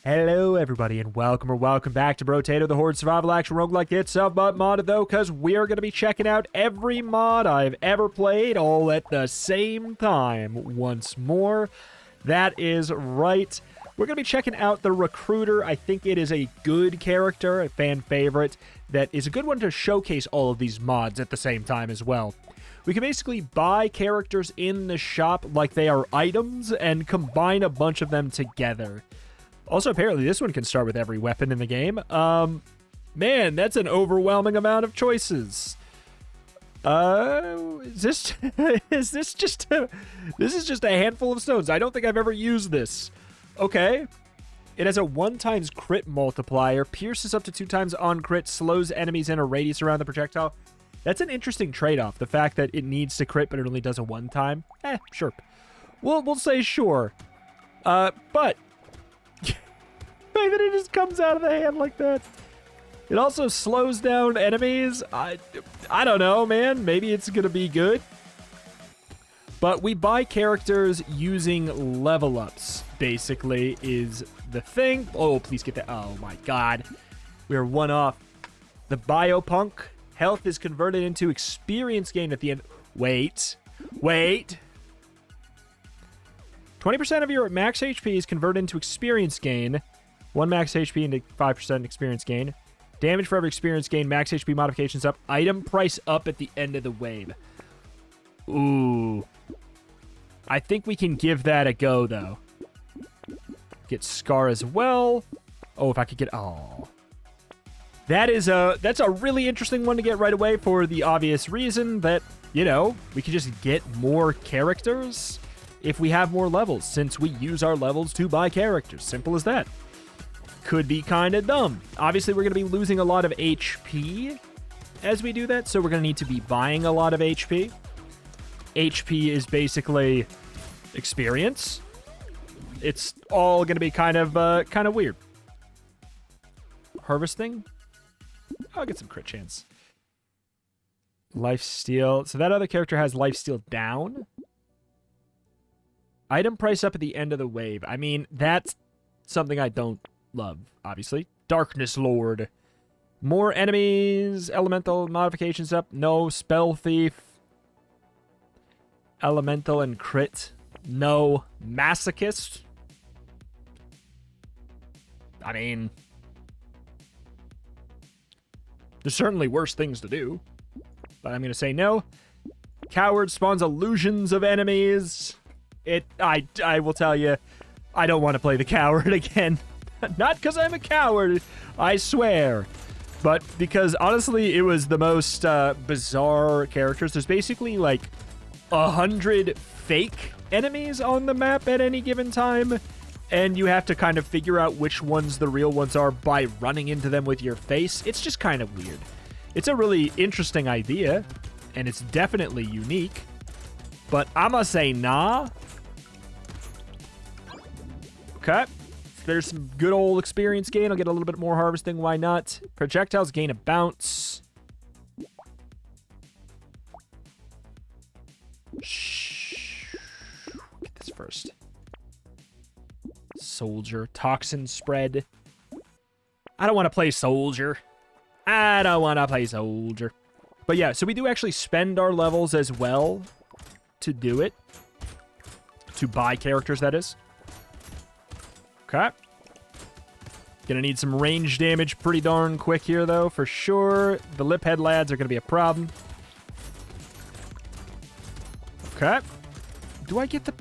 Hello everybody and welcome back to Brotato, the Horde survival action roguelike itself, but modded though, because we are going to be checking out every mod I've ever played all at the same time once more. That is right. We're going to be checking out the Recruiter. I think it is a good character, a fan favorite, that is a good one to showcase all of these mods at the same time as well. We can basically buy characters in the shop like they are items and combine a bunch of them together. Also, apparently, this one can start with every weapon in the game. Man, that's an overwhelming amount of choices. This is just a handful of stones. I don't think I've ever used this. Okay. It has a 1x crit multiplier, pierces up to 2x on crit, slows enemies in a radius around the projectile. That's an interesting trade-off. The fact that it needs to crit, but it only does a 1-time. Sure. We'll say sure. But that it just comes out of the hand like that. It also slows down enemies. I don't know, man. Maybe it's gonna be good. But we buy characters using level ups, basically, is the thing. Oh, please get that. Oh my god. We are one off. The Biopunk. Health is converted into experience gain at the end. Wait. 20% of your max HP is converted into experience gain. 1 max HP into 5% experience gain. Damage for every experience gain. Max HP modifications up. Item price up at the end of the wave. Ooh. I think we can give that a go, though. Get Scar as well. Oh, if I could get... Oh. That's a really interesting one to get right away for the obvious reason that, you know, we can just get more characters if we have more levels, since we use our levels to buy characters. Simple as that. Could be kind of dumb. Obviously, we're going to be losing a lot of HP as we do that, so we're going to need to be buying a lot of HP. HP is basically experience. It's all going to be kind of weird. Harvesting? I'll get some crit chance. Lifesteal. So that other character has lifesteal down. Item price up at the end of the wave. I mean, that's something I don't love, obviously. Darkness Lord. More enemies. Elemental modifications up. No. Spell Thief. Elemental and crit. No. Masochist. I mean, there's certainly worse things to do, but I'm going to say no. Coward spawns illusions of enemies. I will tell you, I don't want to play the Coward again. Not because I'm a coward, I swear. But because, honestly, it was the most bizarre characters. There's basically, like, 100 fake enemies on the map at any given time. And you have to kind of figure out which ones the real ones are by running into them with your face. It's just kind of weird. It's a really interesting idea, and it's definitely unique. But I'm gonna say nah. Okay. There's some good old experience gain. I'll get a little bit more harvesting. Why not? Projectiles gain a bounce. Shh. Get this first. Soldier. Toxin spread. I don't want to play Soldier. But yeah, so we do actually spend our levels as well to do it. To buy characters, that is. Okay. Gonna need some range damage pretty darn quick here, though, for sure. The lip head lads are gonna be a problem. Okay. Do I get the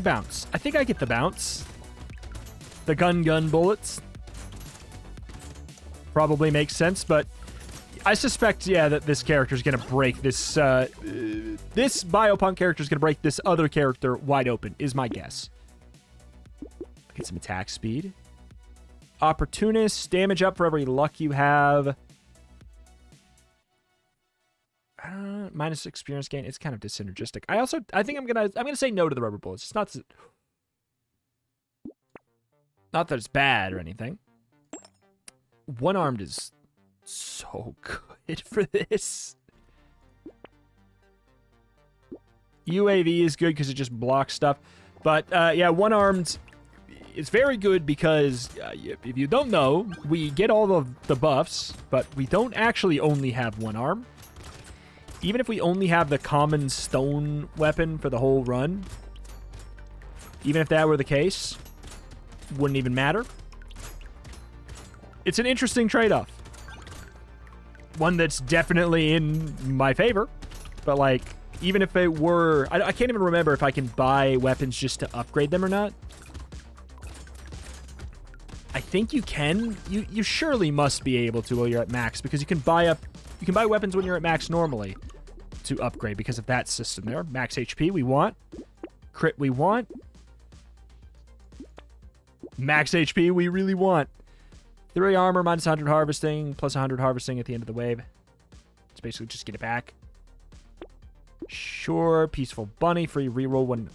bounce? I think I get the bounce. The gun bullets. Probably makes sense, but I suspect, yeah, that this character is gonna break this, this Biopunk character is gonna break this other character wide open, is my guess. Get some attack speed. Opportunist, damage up for every luck you have. Minus experience gain. It's kind of disynergistic. I think I'm gonna say no to the rubber bullets. It's not that it's bad or anything. One-armed is so good for this. UAV is good because it just blocks stuff. But yeah, one-armed it's very good because, if you don't know, we get all of the buffs, but we don't actually only have one arm. Even if we only have the common stone weapon for the whole run, even if that were the case, wouldn't even matter. It's an interesting trade-off. One that's definitely in my favor, but like, even if it were... I can't even remember if I can buy weapons just to upgrade them or not. I think you can. You surely must be able to while you're at max, because you can buy weapons when you're at max normally to upgrade because of that system there. Max HP we want. Crit we want. Max HP we really want. 3 armor, minus 100 harvesting, plus 100 harvesting at the end of the wave. It's basically just get it back. Sure, Peaceful Bunny, free reroll when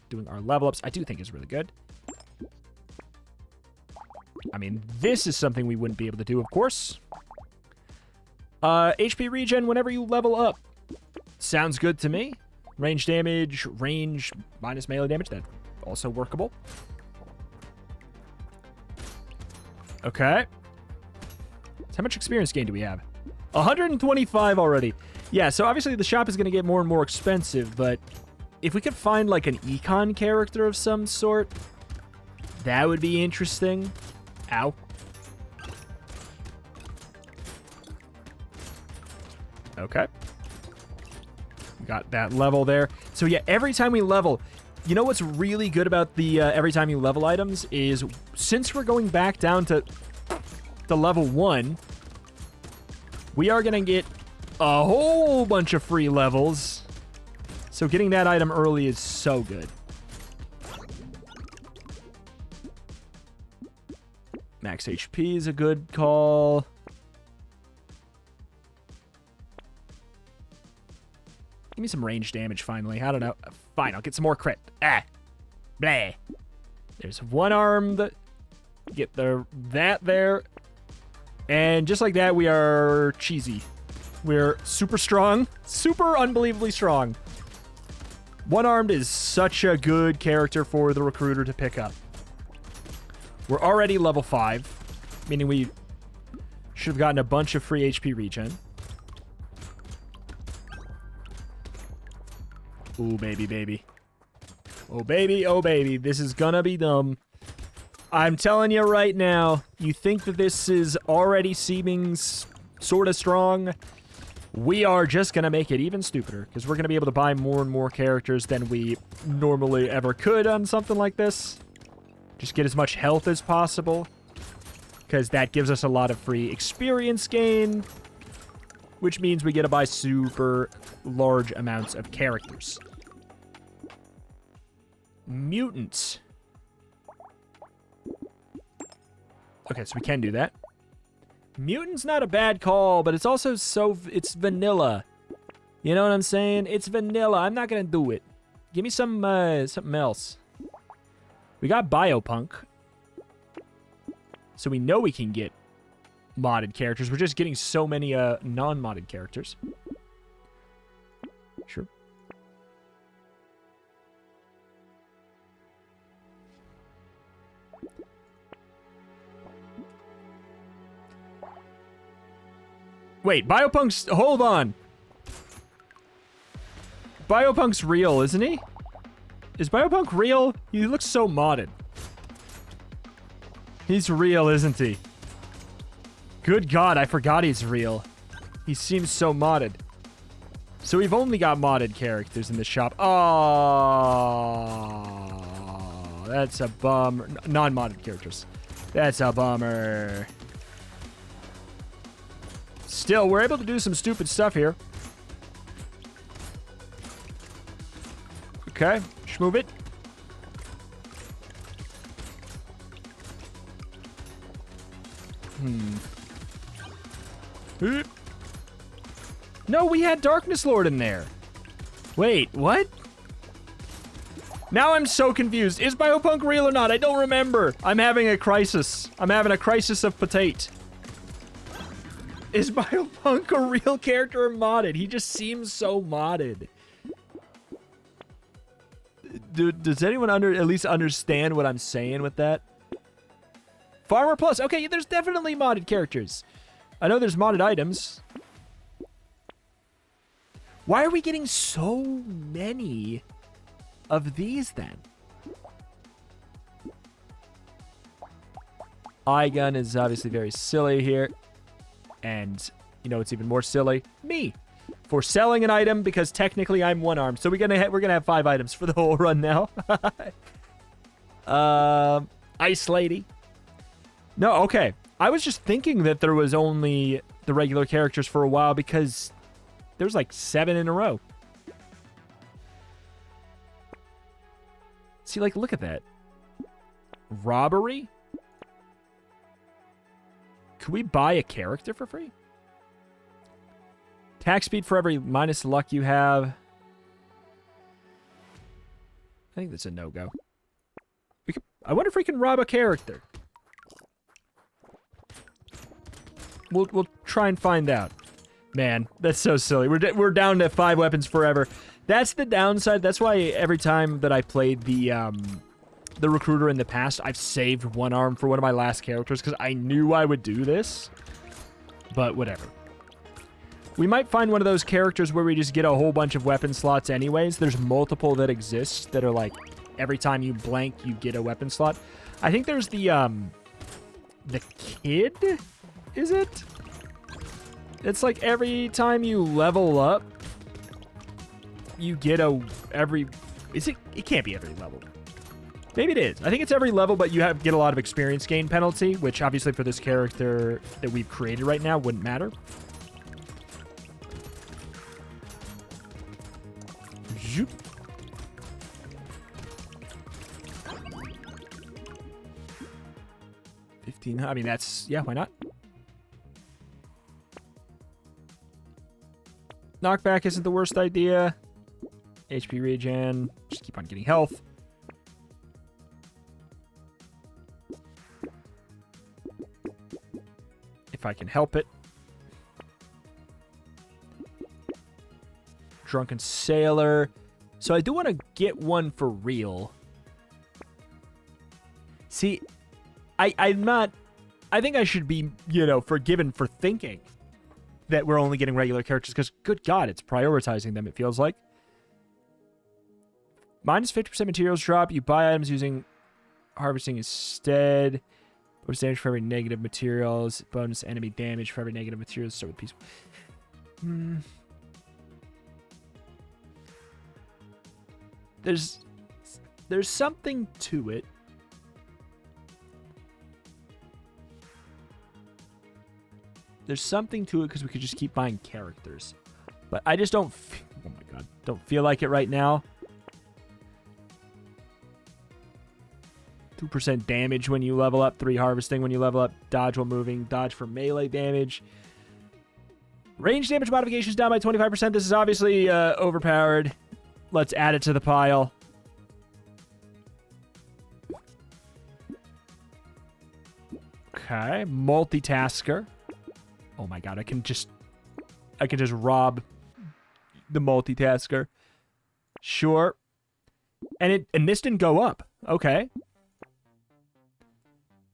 doing our level ups. I do think is really good. I mean, this is something we wouldn't be able to do, of course. HP regen whenever you level up. Sounds good to me. Range damage, range minus melee damage. That's also workable. Okay. So how much experience gain do we have? 125 already. Yeah, so obviously the shop is going to get more and more expensive, but if we could find like an econ character of some sort, that would be interesting. Ow. Okay. Got that level there. So yeah, every time we level, you know what's really good about the every time you level items is, since we're going back down to the level 1, we are going to get a whole bunch of free levels. So getting that item early is so good. Max HP is a good call. Give me some range damage finally. I don't know. Fine, I'll get some more crit. Ah. Blah. There's one arm that... Get that there. And just like that, we are cheesy. We're super strong. Super unbelievably strong. One-armed is such a good character for the recruiter to pick up. We're already level 5, meaning we should have gotten a bunch of free HP regen. Ooh, baby, baby. Oh, baby, oh, baby. This is gonna be dumb. I'm telling you right now, you think that this is already seeming sort of strong? We are just gonna make it even stupider, because we're gonna be able to buy more and more characters than we normally ever could on something like this. Just get as much health as possible, because that gives us a lot of free experience gain, which means we get to buy super large amounts of characters. Mutants. Okay, so we can do that. Mutant's not a bad call, but it's also it's vanilla. You know what I'm saying? It's vanilla. I'm not gonna do it. Give me some something else. We got Biopunk, so we know we can get modded characters. We're just getting so many non-modded characters. Sure. Wait, Biopunk's... Hold on. Biopunk's real, isn't he? Is Biopunk real? He looks so modded. He's real, isn't he? Good God, I forgot he's real. He seems so modded. So we've only got modded characters in the shop. Oh, that's a bummer. Non-modded characters. That's a bummer. Still, we're able to do some stupid stuff here. Okay, schmoove it. No, we had Darkness Lord in there. Wait, what? Now I'm so confused. Is Biopunk real or not? I don't remember. I'm having a crisis. I'm having a crisis of potate. Is Biopunk a real character or modded? He just seems so modded. Does anyone at least understand what I'm saying with that? Farmer Plus. Okay, there's definitely modded characters. I know there's modded items. Why are we getting so many of these then? Eye gun is obviously very silly here. And, you know, it's even more silly. Me. For selling an item because technically I'm one-armed. So we're gonna have 5 items for the whole run now. Ice Lady. No, okay. I was just thinking that there was only the regular characters for a while because there's like 7 in a row. See, like, look at that. Robbery? Could we buy a character for free? Attack speed for every minus luck you have. I think that's a no-go. I wonder if we can rob a character. We'll try and find out. Man, that's so silly. We're down to 5 weapons forever. That's the downside. That's why every time that I played the recruiter in the past, I've saved one arm for one of my last characters because I knew I would do this. But whatever. We might find one of those characters where we just get a whole bunch of weapon slots anyways. There's multiple that exist that are like every time you blank, you get a weapon slot. I think there's the kid, is it? It's like every time you level up, you get is it? It can't be every level. Maybe it is. I think it's every level, but you get a lot of experience gain penalty, which obviously for this character that we've created right now wouldn't matter. Zoop. I mean, that's, yeah, why not? Knockback isn't the worst idea. HP regen. Just keep on getting health. If I can help it. Drunken Sailor. So I do want to get one for real. See, I'm not... I think I should be, you know, forgiven for thinking that we're only getting regular characters because, good God, it's prioritizing them, it feels like. Minus 50% materials drop. You buy items using harvesting instead. Bonus damage for every negative materials. Bonus enemy damage for every negative materials. Start with peaceful. There's something to it. There's something to it because we could just keep buying characters. But I just don't... Oh my God. Don't feel like it right now. 2% damage when you level up. 3 harvesting when you level up. Dodge while moving. Dodge for melee damage. Range damage modifications down by 25%. This is obviously overpowered. Let's add it to the pile. Okay. Multitasker. Oh my God, I can just rob the multitasker. Sure. And this didn't go up. Okay.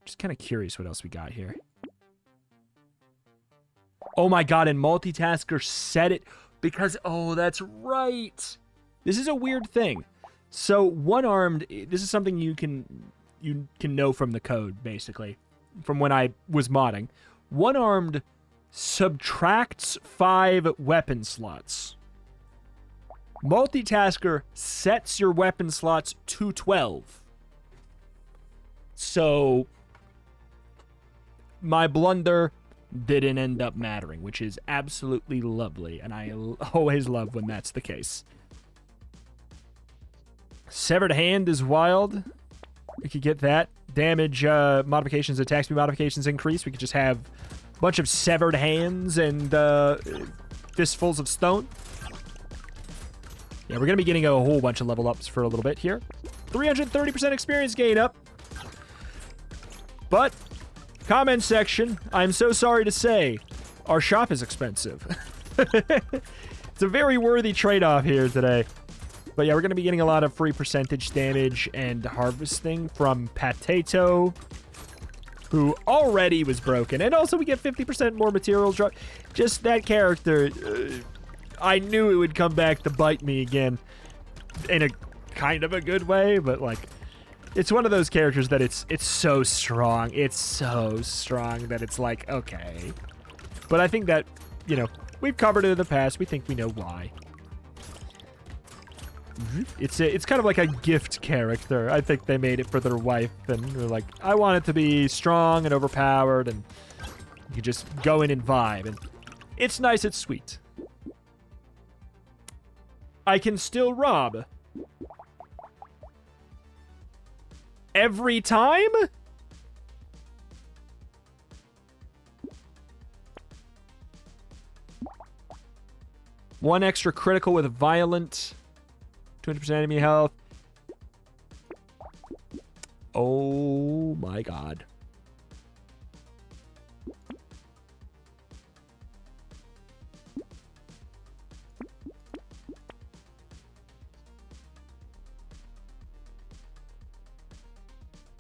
Just kind of curious what else we got here. Oh my God, and multitasker set it because, oh, that's right. This is a weird thing. So one-armed, this is something you can know from the code, basically, from when I was modding. One-armed subtracts 5 weapon slots. Multitasker sets your weapon slots to 12. So my blunder didn't end up mattering, which is absolutely lovely, and I always love when that's the case. Severed Hand is wild. We could get that. Damage modifications, attack speed modifications increase. We could just have bunch of severed hands and fistfuls of stone. Yeah, we're going to be getting a whole bunch of level ups for a little bit here. 330% experience gain up. But, comment section, I'm so sorry to say, our shop is expensive. It's a very worthy trade-off here today. But yeah, we're going to be getting a lot of free percentage damage and harvesting from Brotato, who already was broken. And also we get 50% more material drop. Just that character, I knew it would come back to bite me again in a kind of a good way, but like, it's one of those characters that it's so strong. It's so strong that it's like, okay. But I think that, you know, we've covered it in the past. We think we know why. It's kind of like a gift character. I think they made it for their wife, and they're like, I want it to be strong and overpowered, and you can just go in and vibe. And it's nice, it's sweet. I can still rob. Every time? One extra critical with violent. 200% enemy health. Oh my god.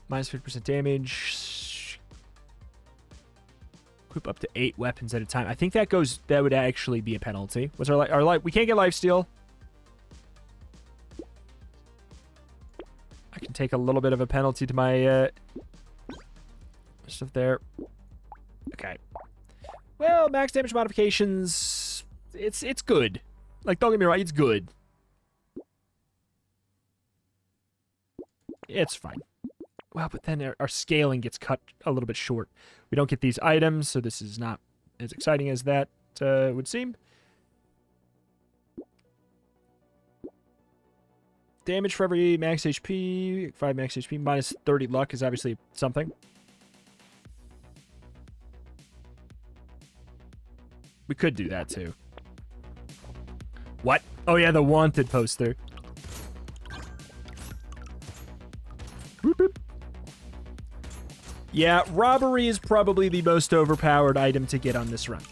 Minus 50% damage. Equip up to 8 weapons at a time. I think that would actually be a penalty. What's our life? We can't get lifesteal. I can take a little bit of a penalty to my stuff there. Okay. Well, max damage modifications, it's good. Like, don't get me wrong, it's good. It's fine. Well, but then our scaling gets cut a little bit short. We don't get these items, so this is not as exciting as that would seem. Damage for every max HP, 5 max HP, minus 30 luck is obviously something. We could do that too. What? Oh yeah, the wanted poster. Boop, boop. Yeah, robbery is probably the most overpowered item to get on this run.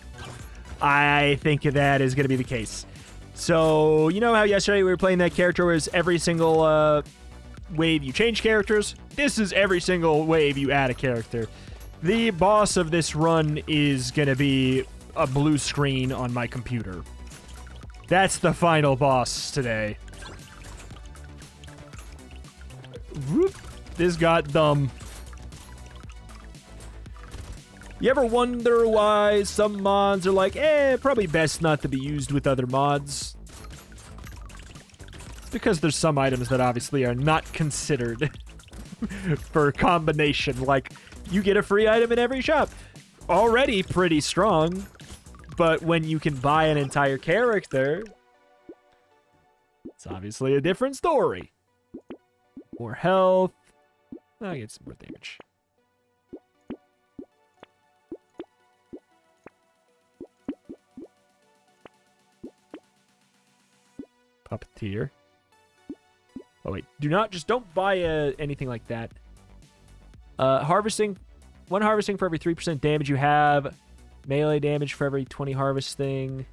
I think that is going to be the case. So, you know how yesterday we were playing that character where it's every single wave you change characters? This is every single wave you add a character. The boss of this run is going to be a blue screen on my computer. That's the final boss today. Whoop. This got dumb. You ever wonder why some mods are like, probably best not to be used with other mods? It's because there's some items that obviously are not considered for combination. Like, you get a free item in every shop. Already pretty strong, but when you can buy an entire character, it's obviously a different story. More health. I'll get some more damage. Puppeteer. Oh wait, don't buy anything like that. Harvesting, 1 harvesting for every 3% damage you have. Melee damage for every 20 harvesting.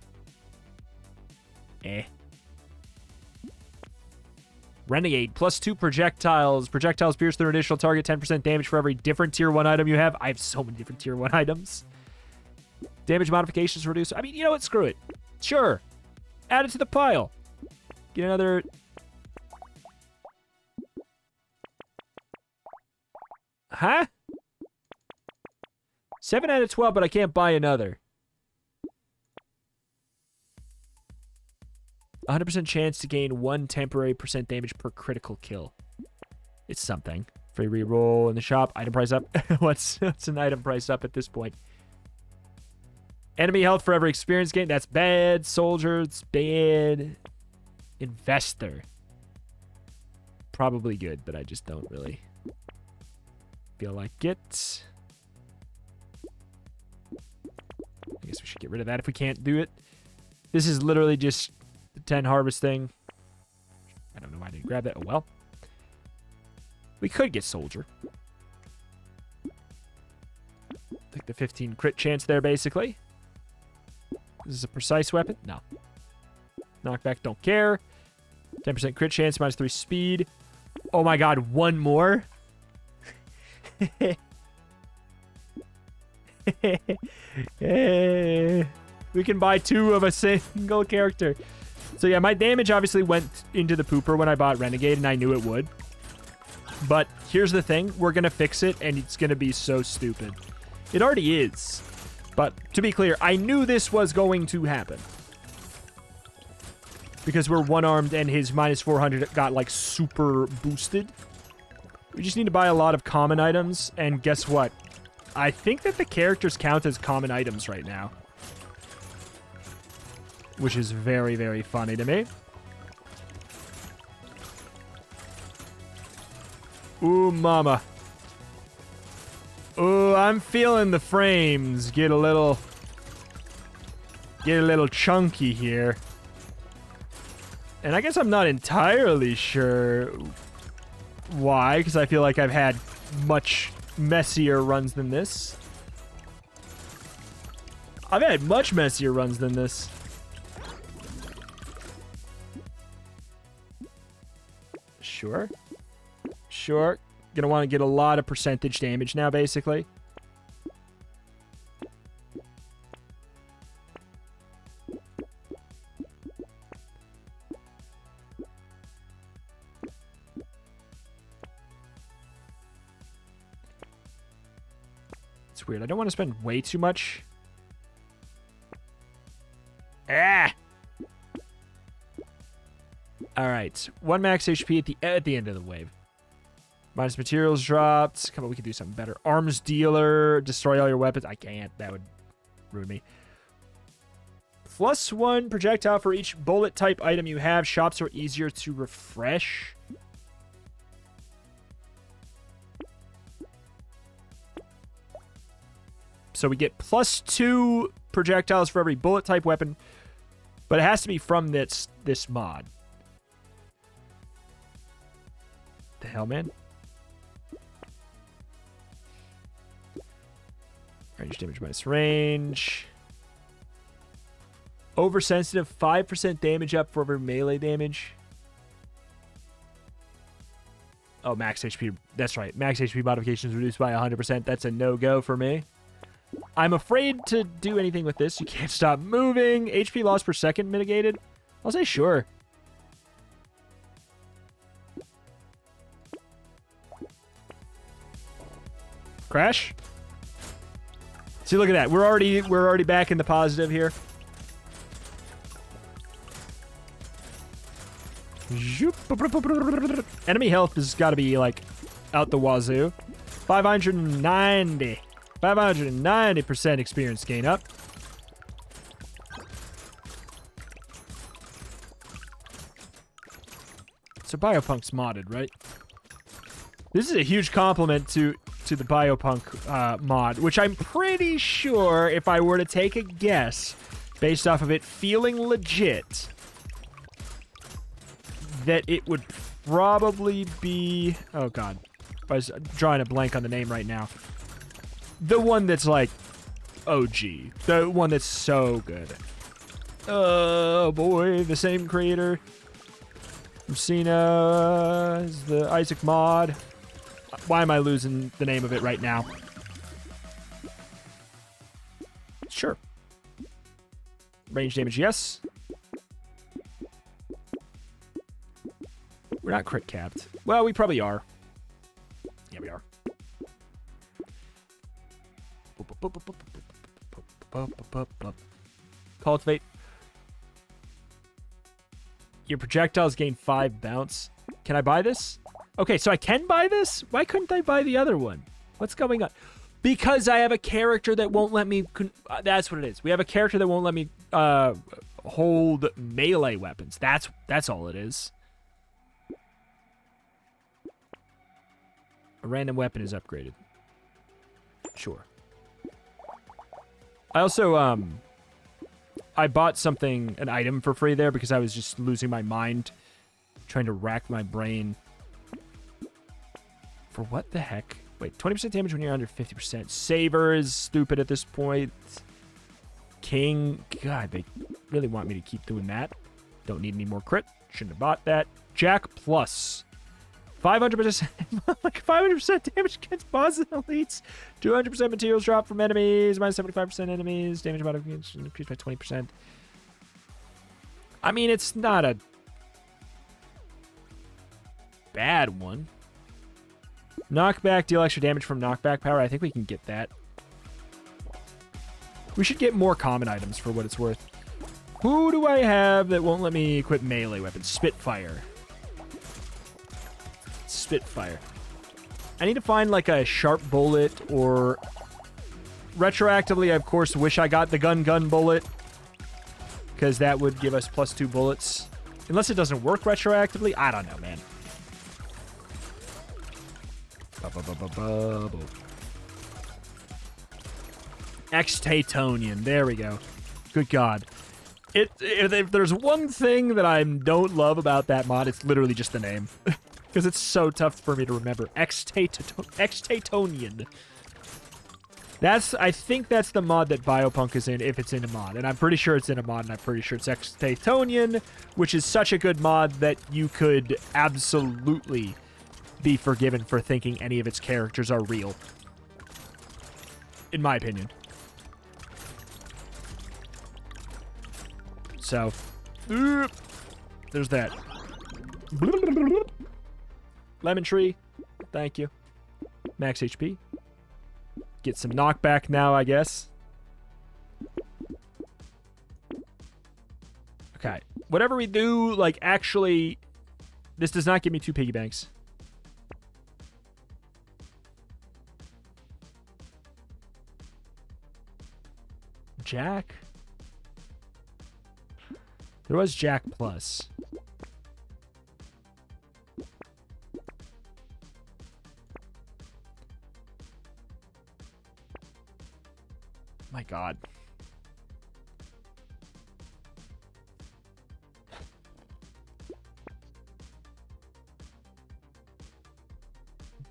Renegade, plus 2 projectiles. Projectiles pierce through an additional target, 10% damage for every different tier 1 item you have. I have so many different tier 1 items. Damage modifications reduced. I mean, you know what? Screw it. Sure. Add it to the pile. Get another... Huh? 7 out of 12, but I can't buy another. 100% chance to gain 1 temporary % damage per critical kill. It's something. Free reroll in the shop. Item price up. What's an item price up at this point? Enemy health for every experience gain. That's bad. Soldier. It's bad. Investor. Probably good, but I just don't really feel like it. I guess we should get rid of that if we can't do it. This is literally just the 10 harvest thing. I don't know why I didn't grab that. Oh, well. We could get soldier. Like the 15 crit chance there, basically. This is a precise weapon? No. Knockback, don't care. 10% crit chance, -3 speed. Oh my god, one more? We can buy 2 of a single character. So yeah, my damage obviously went into the pooper when I bought Renegade, and I knew it would. But here's the thing. We're going to fix it, and it's going to be so stupid. It already is. But to be clear, I knew this was going to happen. Because we're one-armed, and his -400 got, like, super boosted. We just need to buy a lot of common items, and guess what? I think that the characters count as common items right now. Which is very, very funny to me. Ooh, mama. Ooh, I'm feeling the frames get a little chunky here. And I guess I'm not entirely sure why, because I feel like I've had much messier runs than this. I've had much messier runs than this. Sure. Sure. Gonna want to get a lot of percentage damage now, basically. It's weird. I don't want to spend way too much. Ah! Alright. 1 max HP at the end of the wave. Minus materials dropped. Come on, we can do something better. Arms dealer. Destroy all your weapons. I can't. That would ruin me. +1 projectile for each bullet type item you have. Shops are easier to refresh. So we get +2 projectiles for every bullet type weapon. But it has to be from this mod. The hell, man? Range damage minus range. Oversensitive, 5% damage up for every melee damage. Oh, max HP. That's right. Max HP modifications reduced by 100%. That's a no-go for me. I'm afraid to do anything with this. You can't stop moving. HP loss per second mitigated. I'll say sure. Crash. See, look at that. We're already back in the positive here. Enemy health has got to be like out the wazoo. 590% experience gain up. So Biopunk's modded, right? This is a huge compliment to the Biopunk mod, which I'm pretty sure, if I were to take a guess, based off of it feeling legit, that it would probably be... Oh, God. I was drawing a blank on the name right now. The one that's, like, OG. The one that's so good. Oh, boy. The same creator. Messina is the Isaac mod. Why am I losing the name of it right now? Sure. Range damage, yes. We're not crit capped. Well, we probably are. Yeah, we are. Cultivate. Your projectiles gain 5 bounce. Can I buy this? Okay, so I can buy this? Why couldn't I buy the other one? What's going on? Because I have a character that won't let me... that's what it is. We have a character that won't let me hold melee weapons. That's all it is. A random weapon is upgraded. Sure. I also, I bought something, an item for free there because I was just losing my mind trying to rack my brain. For what the heck? Wait, 20% damage when you're under 50%. Saber is stupid at this point. King. God, they really want me to keep doing that. Don't need any more crit. Shouldn't have bought that. Jack Plus. 500%, like 500% damage against bosses and elites. 200% materials drop from enemies. Minus 75% enemies. Damage modification increased by 20%. I mean, it's not a bad one. Knockback, deal extra damage from knockback power. I think we can get that. We should get more common items for what it's worth. Who do I have that won't let me equip melee weapons? Spitfire. Spitfire. I need to find like a sharp bullet, or retroactively, I of course wish I got the gun bullet, because that would give us +2 bullets. Unless it doesn't work retroactively. I don't know, man. Extatonian. There we go. Good God. If there's one thing that I don't love about that mod, it's literally just the name. Because it's so tough for me to remember. Extatonian. I think that's the mod that Biopunk is in, if it's in a mod. And I'm pretty sure it's in a mod, and I'm pretty sure it's Extatonian, which is such a good mod that you could absolutely be forgiven for thinking any of its characters are real. In my opinion. So, there's that. Lemon tree. Thank you. Max HP. Get some knockback now, I guess. Okay. Whatever we do, like, actually, this does not give me 2 piggy banks. Jack? There was Jack Plus. My God.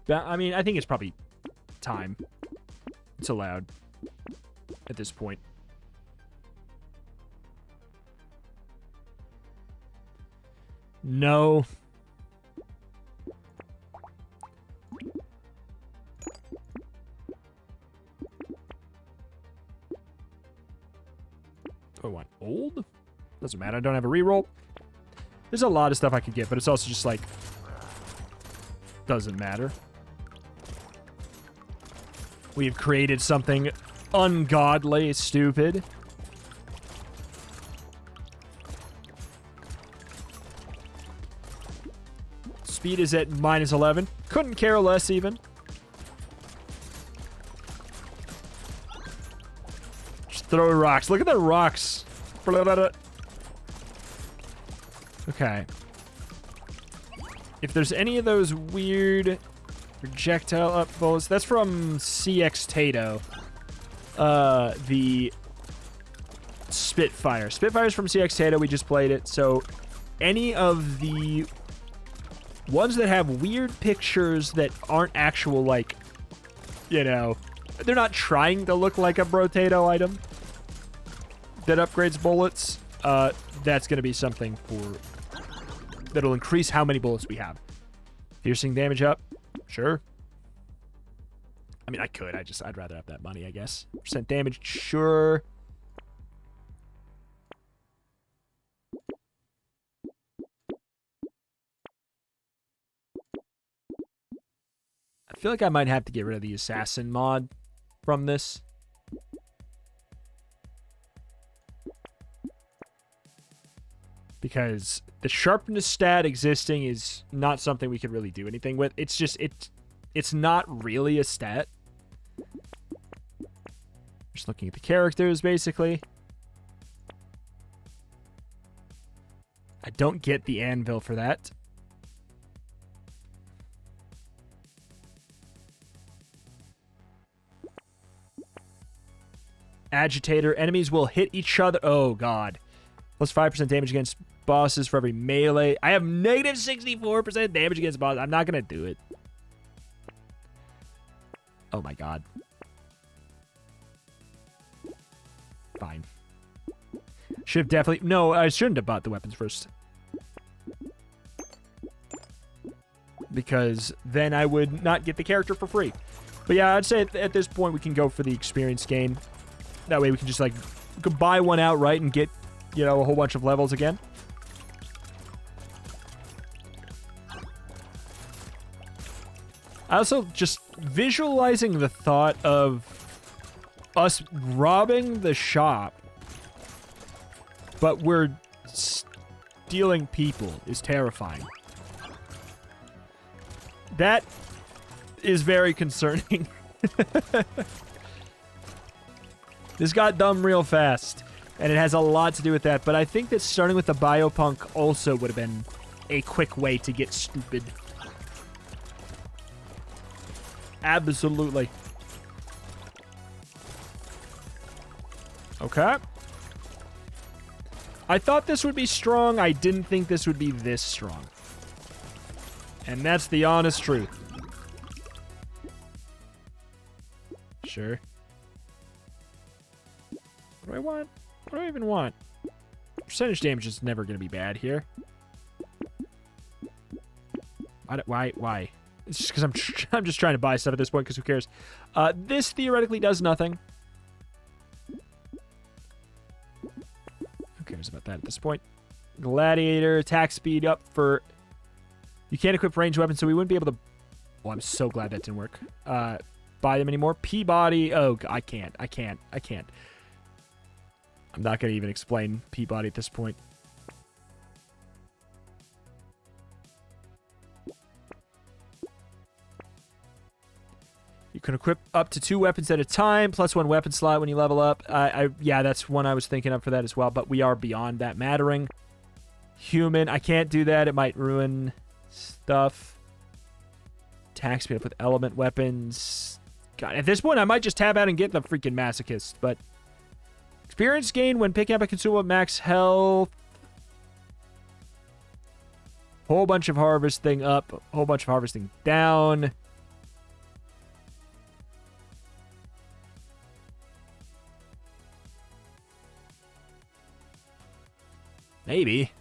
I mean, I think it's probably time. It's allowed at this point. No. Oh, I want old? Doesn't matter. I don't have a reroll. There's a lot of stuff I could get, but it's also just like... doesn't matter. We've created something ungodly stupid. Speed is at -11. Couldn't care less, even. Just throw rocks. Look at the rocks. Okay. If there's any of those weird projectile up bullets, that's from CX Tato. The Spitfire. Spitfire's from CX Tato. We just played it. So any of the ones that have weird pictures that aren't actual, like, you know, they're not trying to look like a Brotato item that upgrades bullets, that's going to be something for... that'll increase how many bullets we have. Piercing damage up? Sure. I mean, I could. I'd rather have that money, I guess. Percent damage? Sure. I feel like I might have to get rid of the assassin mod from this. Because the sharpness stat existing is not something we could really do anything with. It's just, it's not really a stat. Just looking at the characters, basically. I don't get the anvil for that. Agitator. Enemies will hit each other. Oh, God. Plus 5% damage against bosses for every melee. I have negative 64% damage against bosses. I'm not going to do it. Oh, my God. Fine. Should have definitely... No, I shouldn't have bought the weapons first. because then I would not get the character for free. But yeah, I'd say at this point we can go for the experience gain. That way we can just, like, we can buy one outright and get, you know, a whole bunch of levels again. I also just visualizing the thought of us robbing the shop, but we're stealing people is terrifying. That is very concerning. This got dumb real fast, and it has a lot to do with that, but I think that starting with the Biopunk also would have been a quick way to get stupid. Absolutely. Okay. I thought this would be strong. I didn't think this would be this strong. And that's the honest truth. Sure. What do I want? What do I even want? Percentage damage is never going to be bad here. Why? It's just because I'm just trying to buy stuff at this point, because who cares? This theoretically does nothing. Who cares about that at this point? Gladiator, attack speed up for... You can't equip ranged weapons, so we wouldn't be able to... Oh, I'm so glad that didn't work. Buy them anymore. Peabody. Oh, I can't. I'm not going to even explain Peabody at this point. You can equip up to 2 weapons at a time, plus 1 weapon slot when you level up. Yeah, that's one I was thinking of for that as well, but we are beyond that mattering. Human, I can't do that. It might ruin stuff. Attack speed up with element weapons. God, at this point, I might just tab out and get the freaking masochist, but... Experience gain when picking up a consumable at max health. Whole bunch of harvesting up, whole bunch of harvesting down. Maybe.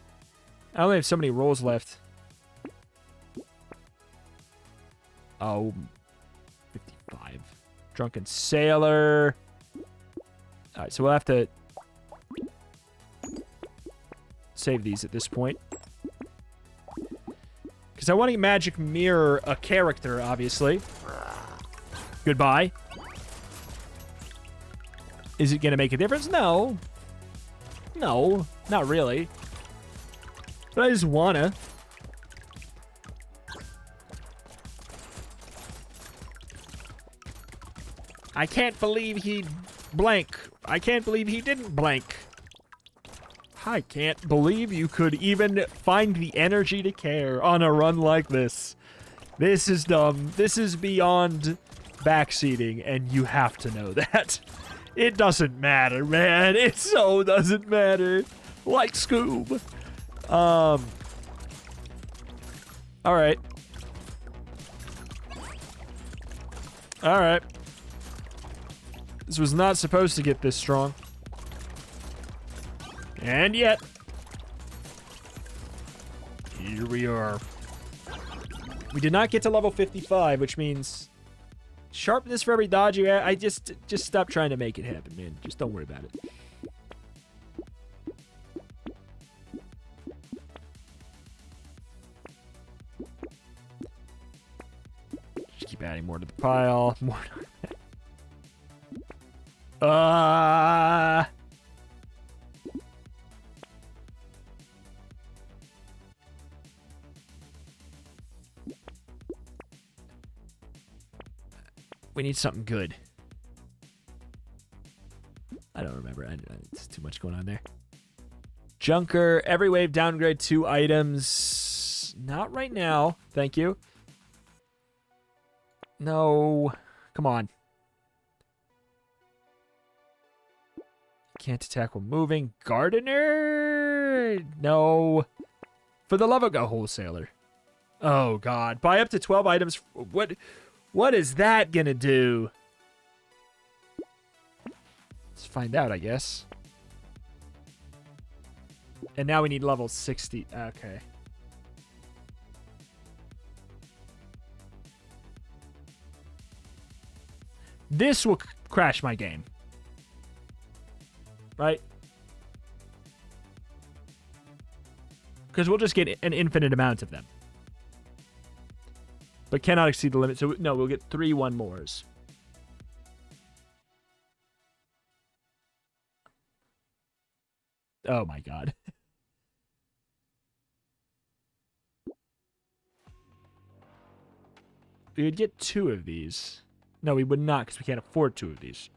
I only have so many rolls left. Oh, 55. Drunken Sailor. All right, so we'll have to save these at this point. Because I want to magic mirror a character, obviously. Goodbye. Is it going to make a difference? No. No, not really. But I just wanna. I can't believe he blank. I can't believe he didn't blank. I can't believe you could even find the energy to care on a run like this. This is dumb. This is beyond backseating, and you have to know that. It doesn't matter, man. It so doesn't matter. Like Scoob. All right. All right. This was not supposed to get this strong. And yet, here we are. We did not get to level 55, which means sharpness for every dodge you have. I just stop trying to make it happen, man. Just don't worry about it. Just keep adding more to the pile. More. We need something good. I don't remember. It's too much going on there. Junker. Every wave downgrade 2 items. Not right now. Thank you. No. Come on. Can't attack while moving. Gardener. No. For the love of God. Wholesaler. Oh, God. Buy up to 12 items. What is that gonna do? Let's find out, I guess. And now we need level 60. Okay. This will crash my game. Right? Because we'll just get an infinite amount of them. But cannot exceed the limit. So, no, we'll get 3 1-mores. Oh, my God. We would get 2 of these. No, we would not, because we can't afford 2 of these.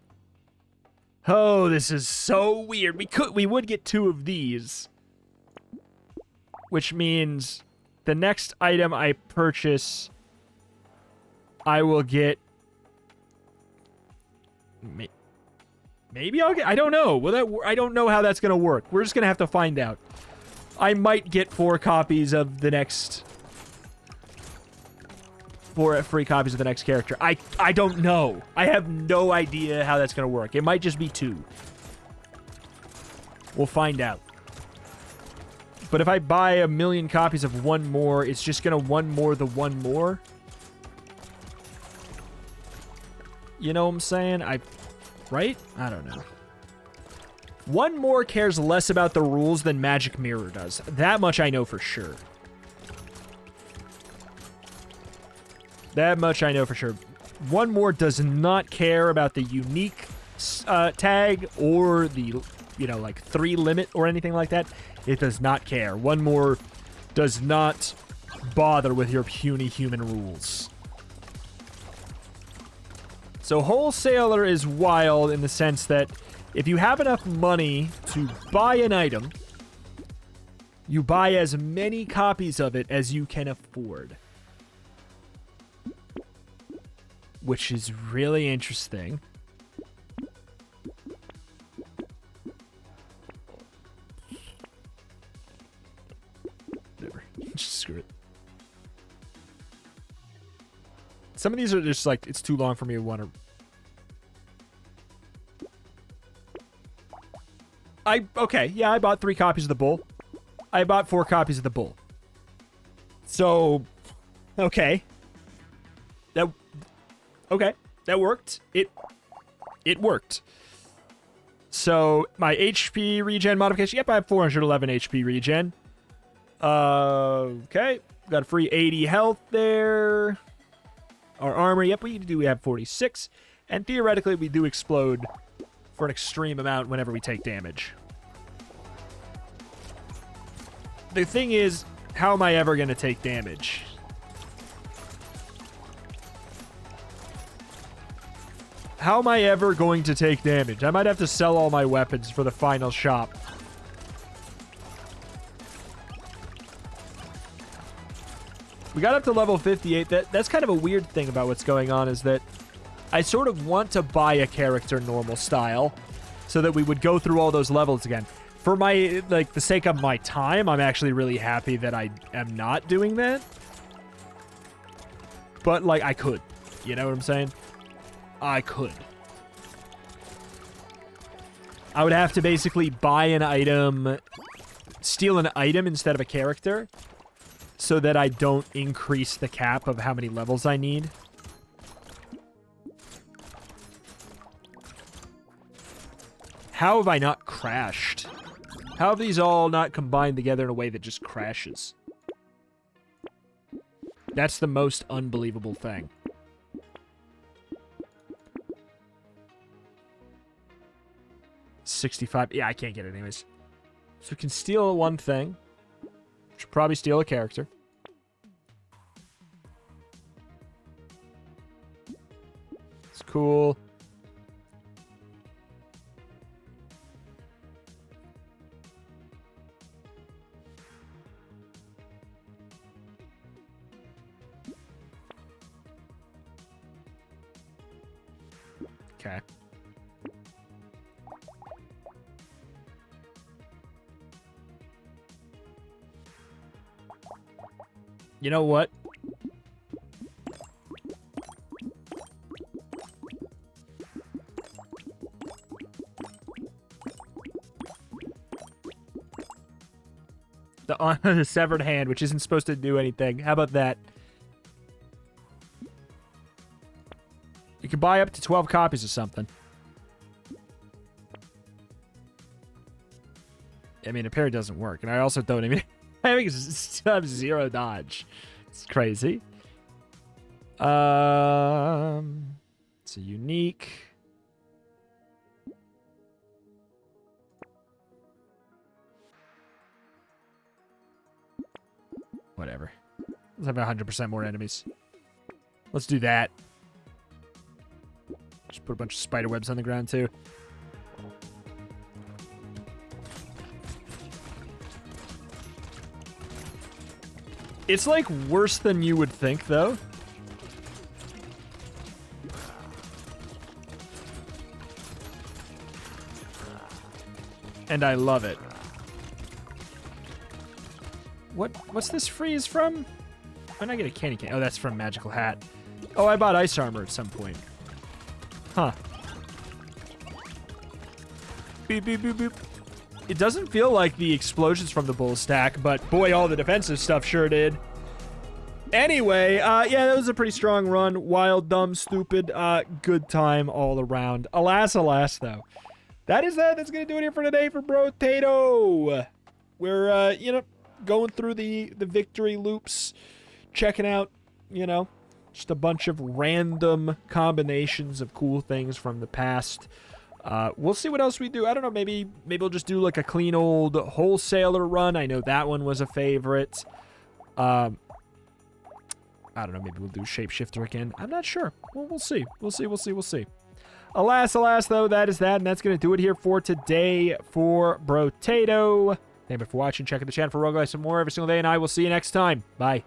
Oh, this is so weird. We would get 2 of these. Which means the next item I purchase, I will get... Maybe I'll get... I don't know. I don't know how that's going to work. We're just going to have to find out. I might get 4 copies of the next... 4 free copies of the next character. I don't know. I have no idea how that's going to work. It might just be 2. We'll find out. But if I buy a million copies of 1 more, it's just going to 1 more the 1 more. You know what I'm saying? Right? I don't know. 1 more cares less about the rules than Magic Mirror does. That much I know for sure. That much I know for sure. 1 more does not care about the unique tag or the, like 3 limit or anything like that. It does not care. 1 more does not bother with your puny human rules. So Wholesaler is wild in the sense that if you have enough money to buy an item, you buy as many copies of it as you can afford. Which is really interesting. Never. Just screw it. Some of these are just like, it's too long for me to want to... Okay, yeah, I bought 3 copies of the Bull. I bought 4 copies of the Bull. So, okay. Okay, that worked. It worked. So, my HP regen modification. Yep, I have 411 HP regen. Okay. Got a free 80 health there. Our armor. Yep, we do have 46. And theoretically, we do explode for an extreme amount whenever we take damage. The thing is, how am I ever going to take damage? How am I ever going to take damage? I might have to sell all my weapons for the final shop. We got up to level 58. That's kind of a weird thing about what's going on is that I sort of want to buy a character normal style so that we would go through all those levels again. For my, the sake of my time, I'm actually really happy that I am not doing that. But, I could. You know what I'm saying? I could. I would have to basically buy an item, steal an item instead of a character, so that I don't increase the cap of how many levels I need. How have I not crashed? How have these all not combined together in a way that just crashes? That's the most unbelievable thing. $65. Yeah, I can't get it anyways. So we can steal one thing. Should probably steal a character. It's cool. Okay. You know what? The severed hand, which isn't supposed to do anything. How about that? You can buy up to 12 copies of something. I mean, a parry doesn't work. And I also don't even... I think it's still have 0 dodge. It's crazy. It's a unique. Whatever. Let's have 100% more enemies. Let's do that. Just put a bunch of spider webs on the ground, too. It's, like, worse than you would think, though. And I love it. What's this freeze from? When I get a candy cane? Oh, that's from Magical Hat. Oh, I bought ice armor at some point. Huh. Beep, beep, beep, beep. It doesn't feel like the explosions from the bull stack, but boy, all the defensive stuff sure did. Anyway, yeah, that was a pretty strong run. Wild, dumb, stupid, good time all around. Alas, though. That is that. That's going to do it here for today for Brotato. We're, you know, going through the victory loops, checking out, you know, just a bunch of random combinations of cool things from the past. We'll see what else we do. I don't know, maybe we'll just do like a clean old wholesaler run. I know that one was a favorite. I don't know, maybe we'll do Shapeshifter again. I'm not sure. We'll see. We'll see. Alas, though, that is that, and that's going to do it here for today for Brotato. Thank you for watching. Check out the channel for roguelite some more every single day, and I will see you next time. Bye.